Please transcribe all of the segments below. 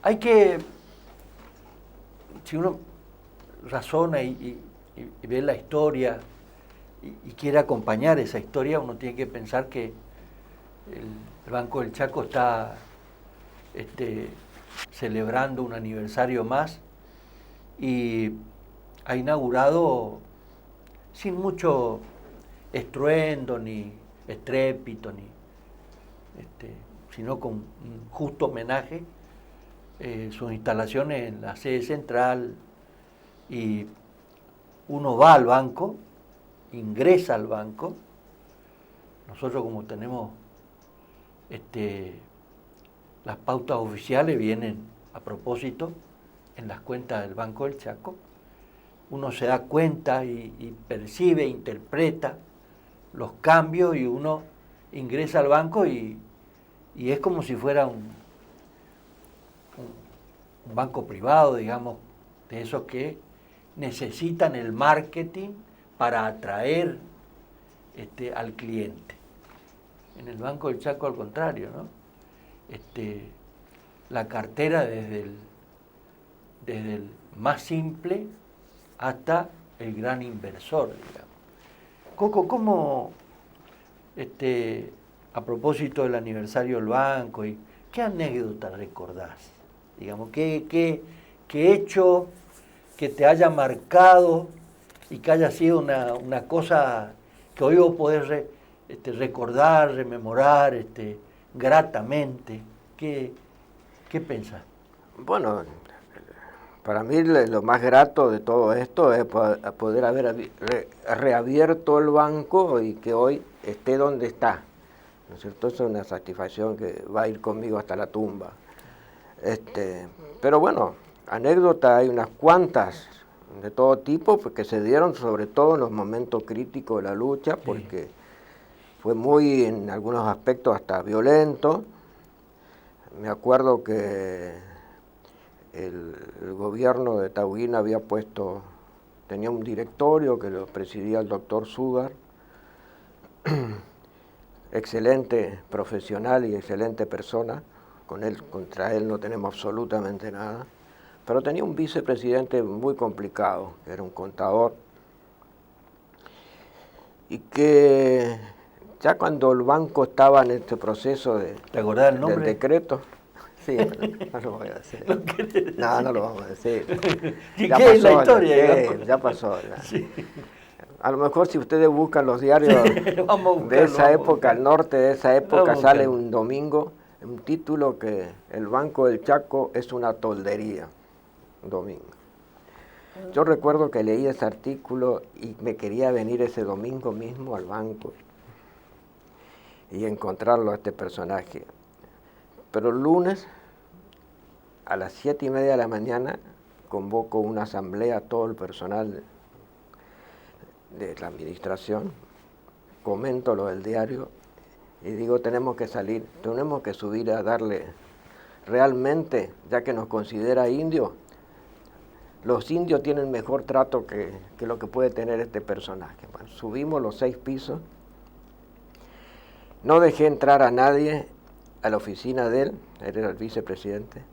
Hay que, si uno razona y ve la historia y quiere acompañar esa historia, uno tiene que pensar que el Banco del Chaco está celebrando un aniversario más y ha inaugurado sin mucho estruendo ni estrépito, sino con un justo homenaje, sus instalaciones en la sede central, y uno va al banco, ingresa al banco. Nosotros, como tenemos las pautas oficiales, vienen a propósito en las cuentas del Banco del Chaco, uno se da cuenta y percibe, interpreta los cambios, y uno ingresa al banco y es como si fuera un banco privado, digamos, de esos que necesitan el marketing para atraer al cliente. En el Banco del Chaco, al contrario, ¿no? La cartera desde el más simple hasta el gran inversor, digamos. Coco, ¿cómo, a propósito del aniversario del banco, qué anécdota recordás? Digamos, ¿qué hecho que te haya marcado y que haya sido una cosa que hoy vos podés recordar, rememorar gratamente? ¿Qué pensás? Bueno, para mí lo más grato de todo esto es poder haber reabierto el banco y que hoy esté donde está, ¿no es cierto? Eso es una satisfacción que va a ir conmigo hasta la tumba. Pero bueno, anécdotas hay unas cuantas de todo tipo, que se dieron sobre todo en los momentos críticos de la lucha, porque fue muy, en algunos aspectos, hasta violento. Me acuerdo que el gobierno de Tahuín tenía un directorio que lo presidía el doctor Sugar, excelente profesional y excelente persona. Contra él no tenemos absolutamente nada, pero tenía un vicepresidente muy complicado, que era un contador, y que ya cuando el banco estaba en este proceso ¿Te acordás el nombre? del decreto, sí, no lo voy a decir. No lo vamos a decir. ¿Y qué es la historia? Ya pasó. Ya. Sí. A lo mejor si ustedes buscan los diarios de esa época, al norte de esa época, sale un domingo un título que el Banco del Chaco es una toldería, un domingo. Yo recuerdo que leí ese artículo y me quería venir ese domingo mismo al banco y encontrarlo a este personaje. Pero el lunes, a las 7:30 de la mañana, convoco una asamblea a todo el personal de la administración, comento lo del diario y digo, tenemos que salir, tenemos que subir a darle realmente, ya que nos considera indios, los indios tienen mejor trato que lo que puede tener este personaje. Bueno, subimos los 6 pisos, no dejé entrar a nadie a la oficina de él era el vicepresidente,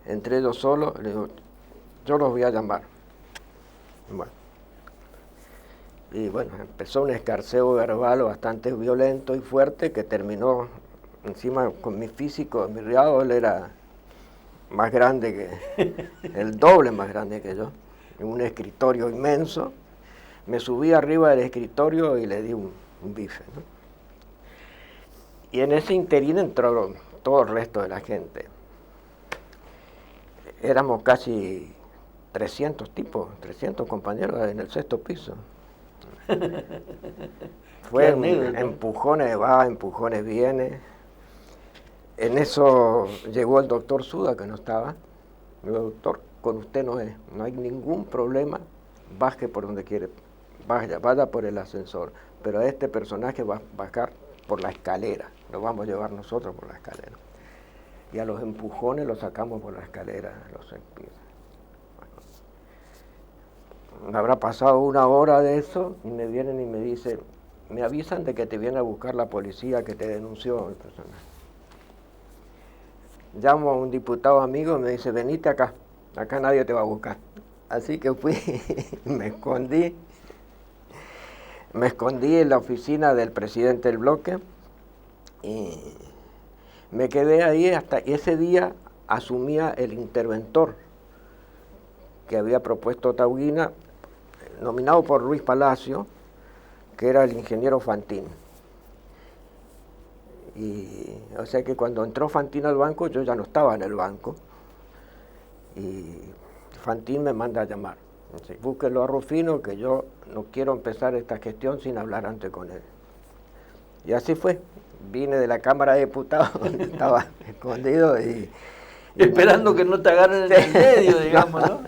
entré yo solo, le digo, yo los voy a llamar. Bueno. Y bueno, empezó un escarceo verbal bastante violento y fuerte que terminó encima con mi físico, mi riado. Él era más grande el doble más grande que yo, en un escritorio inmenso. Me subí arriba del escritorio y le di un bife, ¿no? Y en ese interín entró todo el resto de la gente. Éramos casi 300 tipos, 300 compañeros en el 6º piso. Fue empujones va, empujones viene. En eso llegó el doctor Suda, que no estaba. Me dijo, doctor, con usted no hay ningún problema, baje por donde quiere, vaya por el ascensor, pero este personaje va a bajar por la escalera, lo vamos a llevar nosotros por la escalera. Y a los empujones los sacamos por la escalera, Habrá pasado 1 hora de eso y me vienen y me dicen, me avisan de que te viene a buscar la policía que te denunció el personaje. llamo a un diputado amigo y me dice, venite acá nadie te va a buscar. Así que fui, me escondí en la oficina del presidente del bloque y me quedé ahí hasta ese día asumía el interventor que había propuesto Tauguina, nominado por Ruiz Palacio, que era el ingeniero Fantín. Y, o sea que cuando entró Fantín al banco, yo ya no estaba en el banco, y Fantín me manda a llamar. Dice, búsquelo a Rufino, que yo no quiero empezar esta gestión sin hablar antes con él. Y así fue. Vine de la Cámara de Diputados, estaba escondido y esperando que no te agarren en el medio, digamos, ¿no?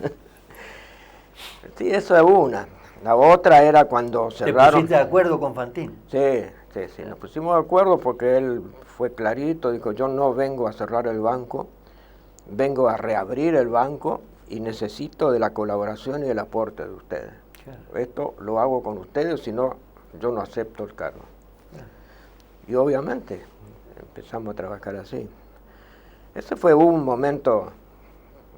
Sí, eso es una. La otra era cuando cerraron... ¿Te pusiste de acuerdo con Fantín? Sí, nos pusimos de acuerdo porque él fue clarito, dijo, yo no vengo a cerrar el banco, vengo a reabrir el banco y necesito de la colaboración y el aporte de ustedes. Claro. Esto lo hago con ustedes, si no, yo no acepto el cargo. Claro. Y obviamente empezamos a trabajar así. Ese fue un momento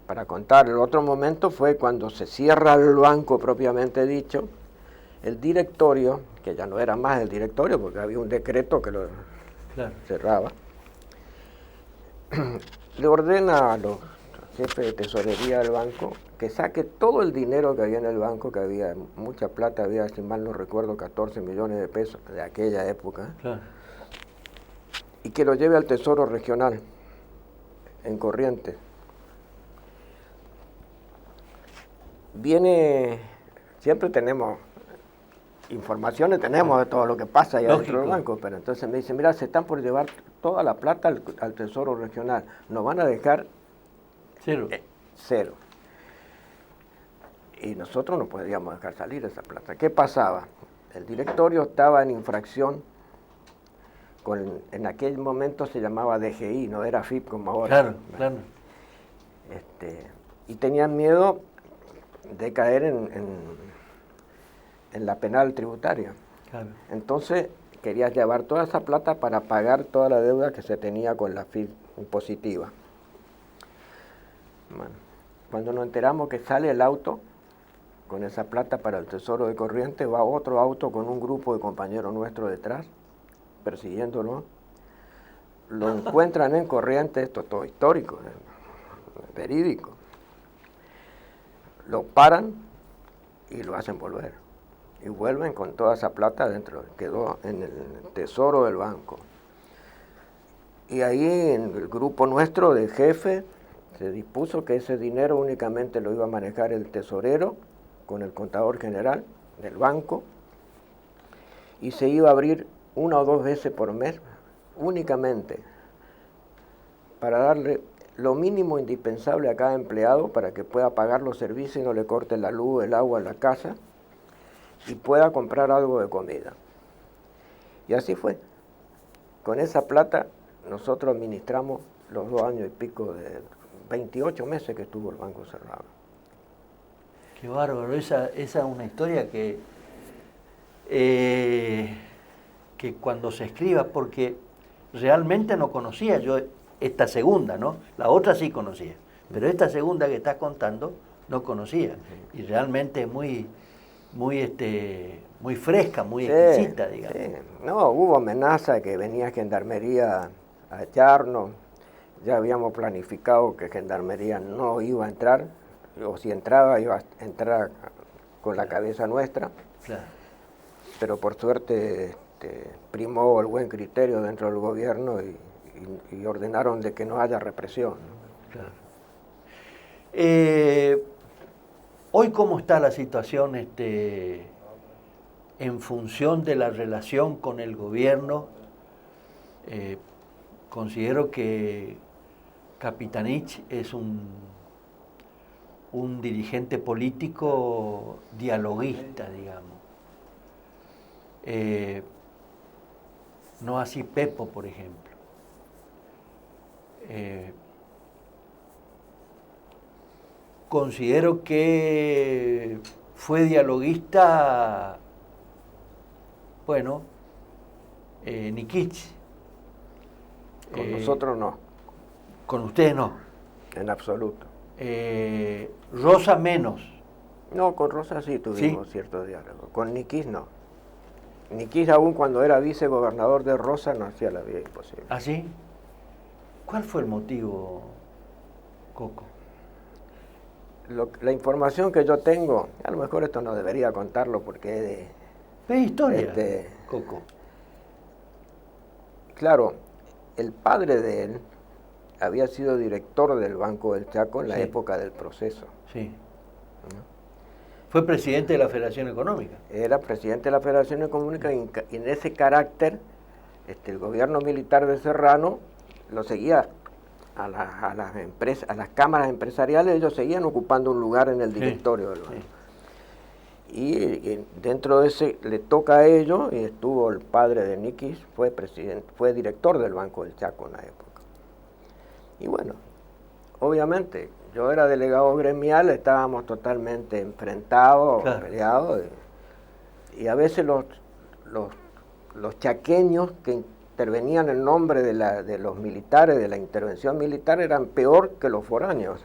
para contar. El otro momento fue cuando se cierra el banco propiamente dicho, el directorio, que ya no era más el directorio porque había un decreto que lo cerraba, le ordena a los jefes de tesorería del banco que saque todo el dinero que había en el banco, que había mucha plata, había, si mal no recuerdo, 14 millones de pesos de aquella época, y que lo lleve al Tesoro Regional, en Corrientes. Siempre tenemos informaciones, tenemos de todo lo que pasa allá dentro del banco, pero entonces me dice, mira, se están por llevar toda la plata al Tesoro Regional, nos van a dejar cero. Y nosotros no podíamos dejar salir esa plata. ¿Qué pasaba? El directorio estaba en infracción en aquel momento se llamaba DGI, no era FIP como ahora. Claro. Y tenían miedo de caer en la penal tributaria. Claro. Entonces quería llevar toda esa plata para pagar toda la deuda que se tenía con la FIP impositiva. Bueno, cuando nos enteramos que sale el auto con esa plata para el Tesoro de Corrientes, va otro auto con un grupo de compañeros nuestros detrás, persiguiéndolo. Lo encuentran en Corrientes, esto es todo histórico, verídico. Lo paran y lo hacen volver. Y vuelven con toda esa plata adentro, quedó en el tesoro del banco. Y ahí en el grupo nuestro de jefe se dispuso que ese dinero únicamente lo iba a manejar el tesorero con el contador general del banco y se iba a abrir 1 o 2 veces por mes únicamente para darle lo mínimo indispensable a cada empleado para que pueda pagar los servicios y no le corten la luz, el agua en la casa y pueda comprar algo de comida. Y así fue. Con esa plata nosotros administramos los 2 años y pico de 28 meses que estuvo el banco cerrado. Qué bárbaro, esa es una historia que cuando se escriba, porque realmente no conocía yo esta segunda, ¿no? La otra sí conocía, pero esta segunda que estás contando no conocía, y realmente es muy fresca, muy exquisita, digamos. Sí. No, hubo amenaza que venía Gendarmería a echarnos, ya habíamos planificado que Gendarmería no iba a entrar, o si entraba iba a entrar con la cabeza nuestra, pero por suerte primó el buen criterio dentro del gobierno y ordenaron de que no haya represión, ¿no? Hoy, ¿cómo está la situación en función de la relación con el gobierno? Considero que Capitanich es un dirigente político dialoguista, digamos. No así Pepo, por ejemplo. Considero que fue dialoguista, Con nosotros no. Con ustedes no. En absoluto. Rosa menos. No, con Rosa sí tuvimos cierto diálogo. Con Niquís no. Niquís aún cuando era vicegobernador de Rosa no hacía la vida imposible. ¿Ah, sí? ¿Cuál fue el motivo, Coco? La información que yo tengo, a lo mejor esto no debería contarlo porque es historia, Coco. Claro, el padre de él había sido director del Banco del Chaco en la época del proceso. Sí. ¿No? Fue presidente de la Federación Económica. Era presidente de la Federación Económica y en ese carácter el gobierno militar de Serrano lo seguía a las empresas, a las cámaras empresariales, ellos seguían ocupando un lugar en el directorio del banco. Y dentro de ese le toca a ellos, y estuvo el padre de Niquís, fue director del Banco del Chaco en la época. Y bueno, obviamente, yo era delegado gremial, estábamos totalmente enfrentados, peleados, y a veces los chaqueños que intervenían en nombre de los militares, de la intervención militar, eran peor que los foráneos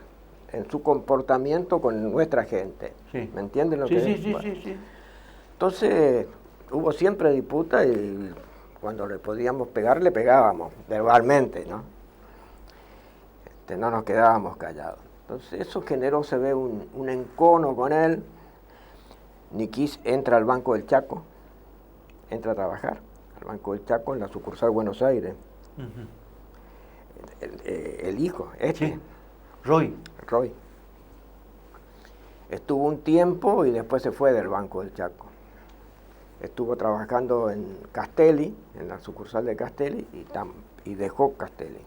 en su comportamiento con nuestra gente. Sí. ¿Me entienden lo que es? Sí, bueno. sí. Entonces, hubo siempre disputa y cuando le podíamos pegar, le pegábamos, verbalmente, ¿no? No nos quedábamos callados. Entonces, eso generó, se ve, un encono con él. Niquís entra al Banco del Chaco, entra a trabajar al Banco del Chaco en la sucursal Buenos Aires. El hijo, Roy. Estuvo un tiempo y después se fue del Banco del Chaco. Estuvo trabajando en Castelli, en la sucursal de Castelli, y dejó Castelli.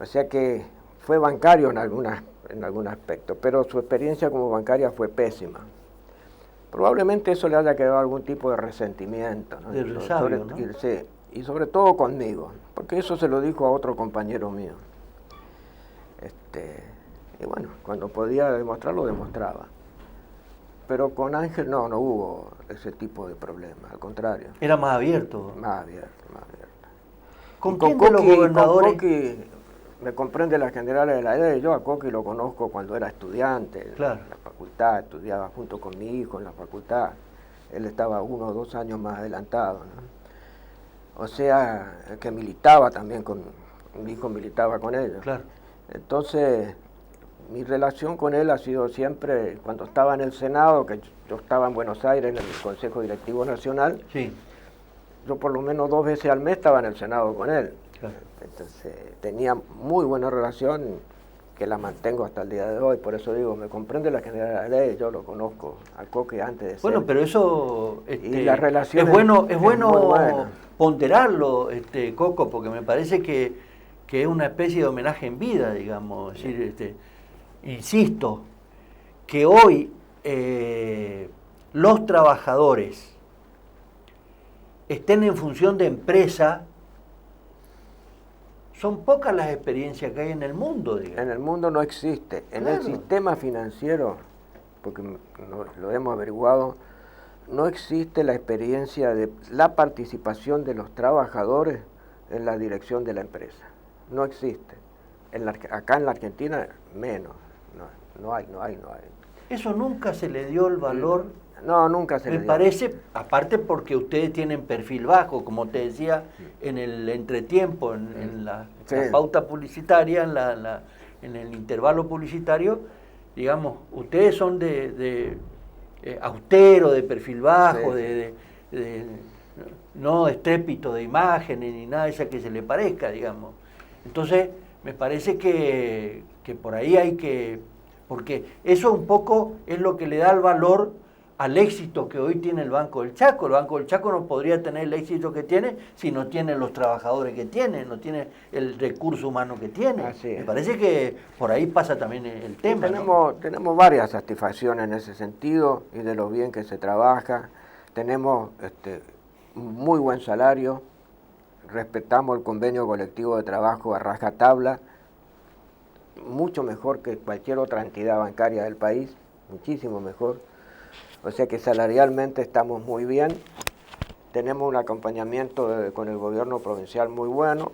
O sea que fue bancario en algún aspecto, pero su experiencia como bancaria fue pésima. Probablemente eso le haya quedado algún tipo de resentimiento, ¿no? De resabio, ¿no? Sí, y sobre todo conmigo, porque eso se lo dijo a otro compañero mío. Y bueno, cuando podía demostrarlo, demostraba. Pero con Ángel no hubo ese tipo de problema, al contrario. Era más abierto. Más abierto. ¿Con quién de los gobernadores? Con Coqui, me comprende la general de la ley, yo a Coqui lo conozco cuando era estudiante, claro, en la facultad, estudiaba junto con mi hijo en la facultad. Él estaba 1 o 2 años más adelantado, ¿no? O sea, que militaba también mi hijo militaba con ellos. Claro. Entonces, mi relación con él ha sido siempre, cuando estaba en el Senado, que yo estaba en Buenos Aires, en el Consejo Directivo Nacional, yo por lo menos 2 veces al mes estaba en el Senado con él. Claro. Entonces, tenía muy buena relación, que la mantengo hasta el día de hoy, por eso digo, me comprende la general de la ley, yo lo conozco a Coqui antes de ser. Bueno, pero eso y la relación es bueno ponderarlo, Coco, porque me parece que es una especie de homenaje en vida, digamos. Es decir, insisto, que hoy los trabajadores estén en función de empresa, son pocas las experiencias que hay en el mundo, digamos. En el mundo no existe. En el sistema financiero, porque lo hemos averiguado, no existe la experiencia de la participación de los trabajadores en la dirección de la empresa. No existe. Acá en la Argentina, menos. No hay. Eso nunca se le dio el valor. No, nunca se le dio. Me parece, aparte porque ustedes tienen perfil bajo, como te decía, en el entretiempo, en la pauta publicitaria, en el intervalo publicitario, digamos, ustedes son de austero, de perfil bajo, no estrépito de imágenes ni nada de esa que se le parezca, digamos. Entonces, me parece que por ahí hay que, porque eso un poco es lo que le da el valor al éxito que hoy tiene el Banco del Chaco. El Banco del Chaco no podría tener el éxito que tiene si no tiene los trabajadores que tiene, no tiene el recurso humano que tiene. Me parece que por ahí pasa también el tema. Tenemos varias satisfacciones en ese sentido y de lo bien que se trabaja. Tenemos muy buen salario, respetamos el convenio colectivo de trabajo a rajatabla, mucho mejor que cualquier otra entidad bancaria del país, muchísimo mejor. O sea que salarialmente estamos muy bien, tenemos un acompañamiento con el gobierno provincial muy bueno,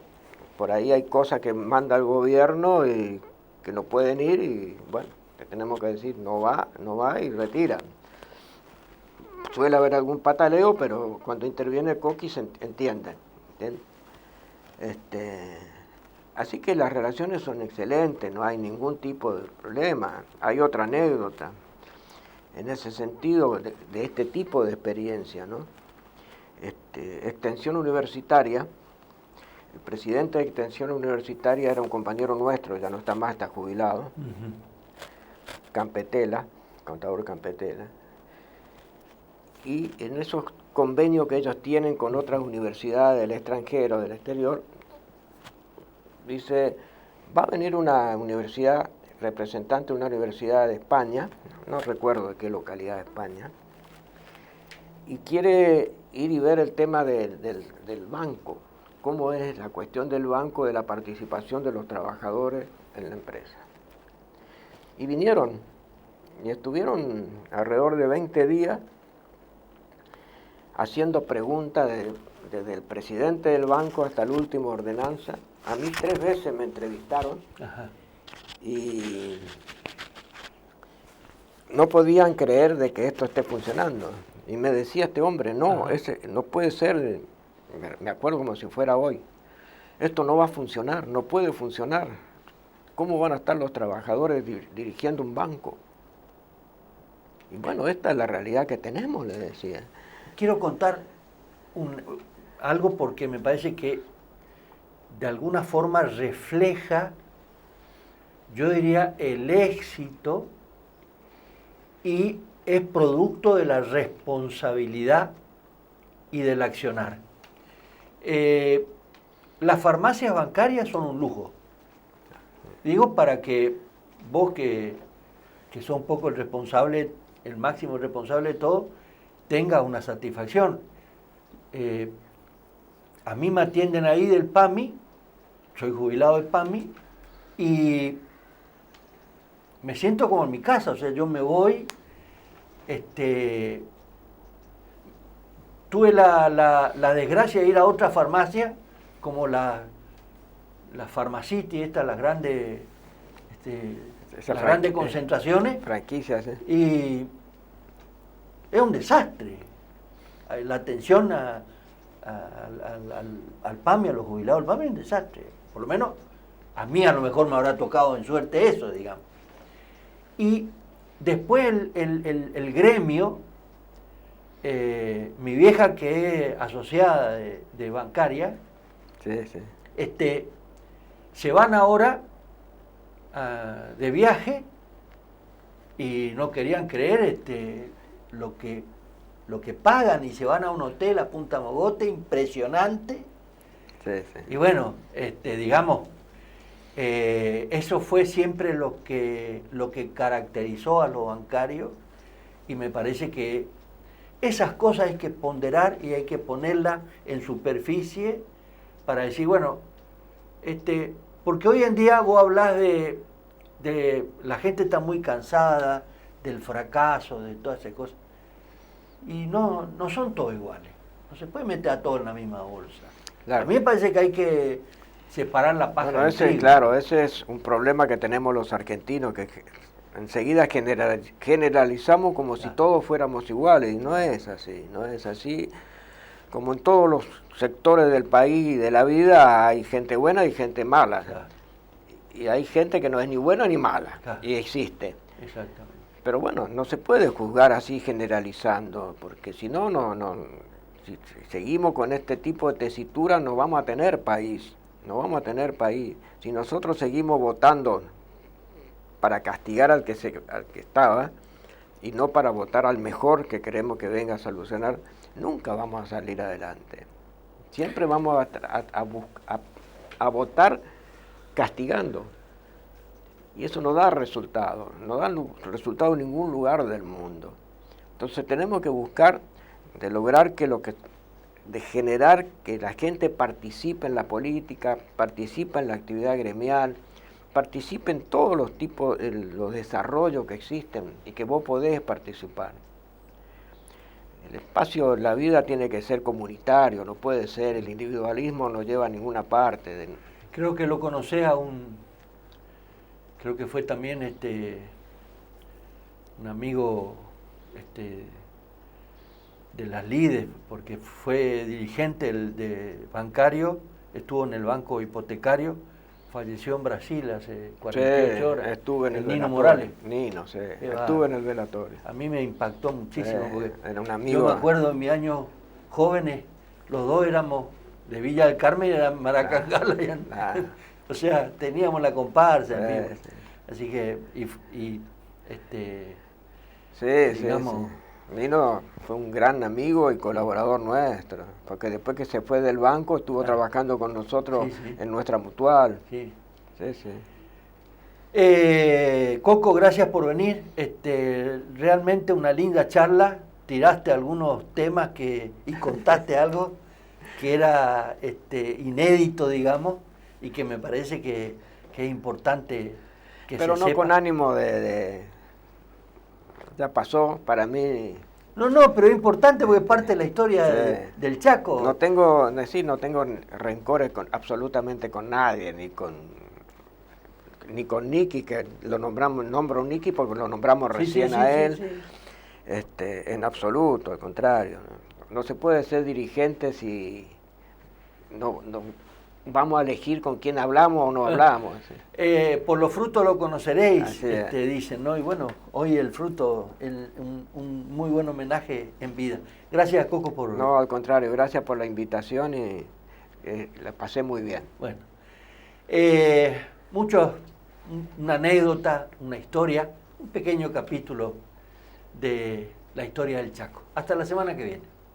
por ahí hay cosas que manda el gobierno y que no pueden ir y bueno, que tenemos que decir no va y retiran. Suele haber algún pataleo, pero cuando interviene Coqui se entiende. Así que las relaciones son excelentes, no hay ningún tipo de problema. Hay otra anécdota en ese sentido de este tipo de experiencia, ¿no? Extensión Universitaria, el presidente de Extensión Universitaria era un compañero nuestro, ya no está más, está jubilado, Campetela, contador Campetela, y en esos convenios que ellos tienen con otras universidades del extranjero, del exterior, dice, va a venir una universidad, representante de una universidad de España, no recuerdo de qué localidad de España, y quiere ir y ver el tema del banco, cómo es la cuestión del banco, de la participación de los trabajadores en la empresa. Y vinieron, y estuvieron alrededor de 20 días haciendo preguntas desde el presidente del banco hasta el último ordenanza. A mí 3 veces me entrevistaron. Ajá. Y no podían creer de que esto esté funcionando. Y me decía este hombre, no, ese no puede ser, me acuerdo como si fuera hoy, esto no va a funcionar, no puede funcionar. ¿Cómo van a estar los trabajadores dirigiendo un banco? Y bueno, esta es la realidad que tenemos, le decía. Quiero contar algo porque me parece que de alguna forma refleja, yo diría, el éxito y es producto de la responsabilidad y del accionar. Las farmacias bancarias son un lujo. Digo para que vos que sos un poco el responsable, el máximo responsable de todo, tenga una satisfacción. A mí me atienden ahí del PAMI, soy jubilado del PAMI, y me siento como en mi casa, o sea, yo me voy, tuve la desgracia de ir a otra farmacia, como la Pharmacity, las grandes, las grandes concentraciones. Franquicias, ¿eh? Y es un desastre. La atención al PAMI, a los jubilados del PAMI, es un desastre. Por lo menos a mí a lo mejor me habrá tocado en suerte eso, digamos. Y después el gremio, mi vieja que es asociada de bancaria, sí, sí. Se van ahora de viaje y no querían creer lo que pagan y se van a un hotel a Punta Mogote impresionante. Sí, sí. Y bueno, digamos, eso fue siempre lo que caracterizó a los bancarios y me parece que esas cosas hay que ponderar y hay que ponerlas en superficie para decir, bueno, porque hoy en día vos hablás de la gente está muy cansada del fracaso, de todas esas cosas. Y no son todos iguales. No se puede meter a todos en la misma bolsa. Claro. A mí me parece que hay que separar la paja del trigo. Claro, ese es un problema que tenemos los argentinos, que enseguida generalizamos como si todos fuéramos iguales. Y no es así, no es así. Como en todos los sectores del país y de la vida hay gente buena y gente mala. Claro. Y hay gente que no es ni buena ni mala. Claro. Y existe. Exactamente. Pero bueno, no se puede juzgar así generalizando, porque si no, si seguimos con este tipo de tesitura no vamos a tener país. No vamos a tener país. Si nosotros seguimos votando para castigar al que estaba y no para votar al mejor que queremos que venga a solucionar, nunca vamos a salir adelante. Siempre vamos a votar castigando. Y eso no da resultado, no da resultado en ningún lugar del mundo. Entonces tenemos que buscar de lograr de generar que la gente participe en la política, participe en la actividad gremial, participe en todos los tipos, los desarrollos que existen y que vos podés participar. El espacio, la vida tiene que ser comunitario, no puede ser, el individualismo no lleva a ninguna parte. Creo que lo conocés creo que fue también un amigo de las Lides, porque fue dirigente de bancario, estuvo en el banco hipotecario, falleció en Brasil hace 48 horas. Estuve en el Nino velatorio. Morales. Nino, sí. Estuve en el velatorio. A mí me impactó muchísimo, porque era un amigo. yo me acuerdo en mis años jóvenes, los dos éramos de Villa del Carmen y eran Maracangala. O sea, teníamos la comparsa, en fin. Así que, digamos, sí. Nino fue un gran amigo y colaborador nuestro, porque después que se fue del banco estuvo trabajando con nosotros en nuestra mutual. Sí. Sí. Coco, gracias por venir. Realmente una linda charla. Tiraste algunos temas y contaste algo que era inédito, digamos, y que me parece que es importante que pero se no sepa. Con ánimo ya pasó para mí. No, pero es importante porque es parte de la historia del Chaco. No tengo rencores absolutamente con nadie, ni con Nicky, que nombro Nicky porque lo nombramos recién a él. Sí. En absoluto, al contrario. No se puede ser dirigente si no vamos a elegir con quién hablamos o no hablamos. Por los frutos lo conoceréis, dicen, ¿no? Y bueno, hoy el fruto, un muy buen homenaje en vida. Gracias, Coco, por... No, al contrario, gracias por la invitación y la pasé muy bien. Bueno, una anécdota, una historia, un pequeño capítulo de la historia del Chaco. Hasta la semana que viene.